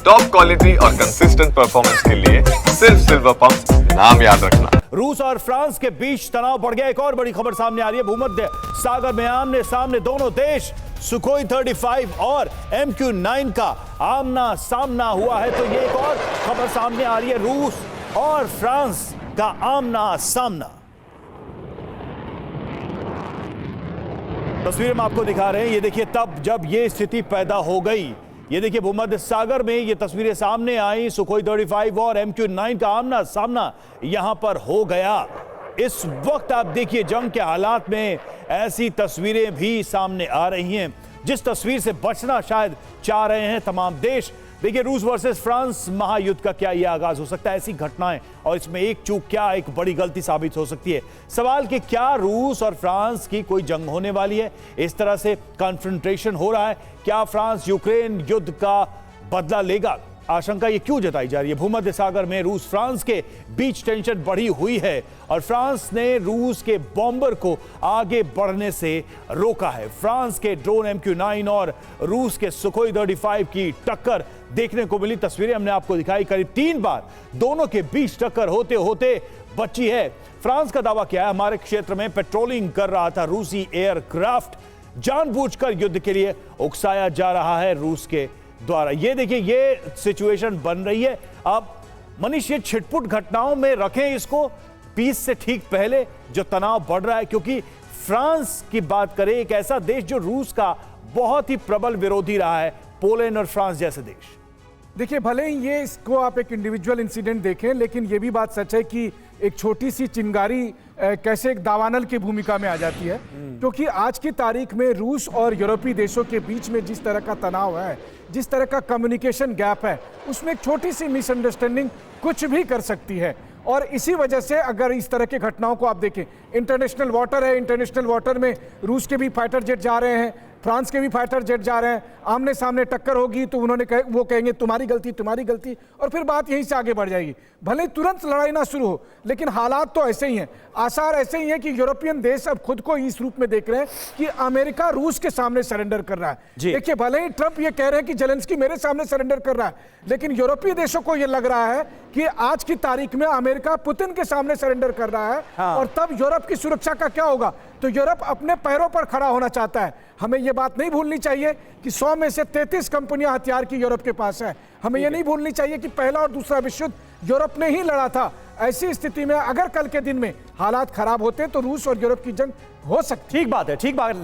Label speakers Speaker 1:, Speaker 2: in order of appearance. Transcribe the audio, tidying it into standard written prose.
Speaker 1: Top quality और consistent performance के लिए सिर्फ सिल्वर पंप नाम याद रखना।
Speaker 2: रूस और फ्रांस के बीच तनाव बढ़ गया। एक और बड़ी खबर सामने आ रही है। भूमध्य सागर में आमने सामने दोनों देश सुखोई 35 और MQ-9 का आमना सामना हुआ है। तो ये एक और खबर सामने आ रही है, रूस और फ्रांस का आमना सामना। तस्वीरें हम आपको दिखा रहे हैं। ये देखिए तब जब ये स्थिति पैदा हो गई। ये देखिए भूमध्य सागर में ये तस्वीरें सामने आई। सुखोई 35 और MQ-9 का आमना सामना यहां पर हो गया। इस वक्त आप देखिए जंग के हालात में ऐसी तस्वीरें भी सामने आ रही हैं, जिस तस्वीर से बचना शायद चाह रहे हैं तमाम देश। देखिए रूस वर्सेस फ्रांस महायुद्ध का क्या यह आगाज हो सकता है? ऐसी घटनाएं और इसमें एक चूक क्या एक बड़ी गलती साबित हो सकती है। सवाल कि क्या रूस और फ्रांस की कोई जंग होने वाली है? इस तरह से कॉन्फ्रंटेशन हो रहा है, क्या फ्रांस यूक्रेन युद्ध का बदला लेगा? आशंका ये क्यों जताई जा रही है? भूमध्य सागर में रूस फ्रांस के बीच टेंशन बढ़ी हुई है और फ्रांस ने रूस के बॉम्बर को आगे बढ़ने से रोका है। फ्रांस के ड्रोन MQ-9 और रूस के सुखोई 35 की टक्कर देखने को मिली। तस्वीरें हमने आपको दिखाई। करीब 3 बार दोनों के बीच टक्कर होते होते बची है। फ्रांस का दावा क्या है? हमारे क्षेत्र में पेट्रोलिंग कर रहा था रूसी एयरक्राफ्ट, जानबूझकर युद्ध के लिए उकसाया जा रहा है रूस के द्वारा। ये देखिए ये सिचुएशन बन रही है। अब मनीष ये छिटपुट घटनाओं में रखें इसको, पीस से ठीक पहले जो तनाव बढ़ रहा है, क्योंकि फ्रांस की बात करें, एक ऐसा देश जो रूस का बहुत ही प्रबल विरोधी रहा है, पोलैंड और फ्रांस जैसे देश।
Speaker 3: देखिए भले ही ये इसको आप एक इंडिविजुअल इंसिडेंट देखें, लेकिन ये भी बात सच है कि एक छोटी सी चिंगारी कैसे एक दावानल की भूमिका में आ जाती है। क्योंकि आज की तारीख में रूस और यूरोपीय देशों के बीच में जिस तरह का तनाव है, जिस तरह का कम्युनिकेशन गैप है, उसमें एक छोटी सी मिसअंडरस्टैंडिंग कुछ भी कर सकती है। और इसी वजह से अगर इस तरह की घटनाओं को आप देखें, इंटरनेशनल वाटर है, इंटरनेशनल वाटर में रूस के भी फाइटर जेट जा रहे हैं, फ्रांस के भी फाइटर जेट जा रहे हैं, आमने सामने टक्कर होगी तो वो कहेंगे तुम्हारी गलती, और फिर बात यहीं से आगे बढ़ जाएगी। भले तुरंत लड़ाई ना शुरू हो, लेकिन हालात तो ऐसे ही हैं, आसार ऐसे ही हैं कि यूरोपियन देश अब खुद को इस रूप में देख रहे हैं कि अमेरिका रूस के सामने सरेंडर कर रहा है। देखिए भले ही ट्रंप ये कह रहे हैं कि जेलेंस्की मेरे सामने सरेंडर कर रहा है, लेकिन यूरोपीय देशों को यह लग रहा है कि आज की तारीख में अमेरिका पुतिन के सामने सरेंडर कर रहा है। और तब यूरोप की सुरक्षा का क्या होगा? तो यूरोप अपने पैरों पर खड़ा होना चाहता है। हमें यह बात नहीं भूलनी चाहिए कि 100 में से 33 कंपनियां हथियार की यूरोप के पास है। हमें यह नहीं भूलनी चाहिए कि पहला और दूसरा विश्व युद्ध यूरोप ने ही लड़ा था। ऐसी स्थिति में अगर कल के दिन में हालात खराब होते तो रूस और यूरोप की जंग हो सकती।
Speaker 2: ठीक बात है, ठीक बात।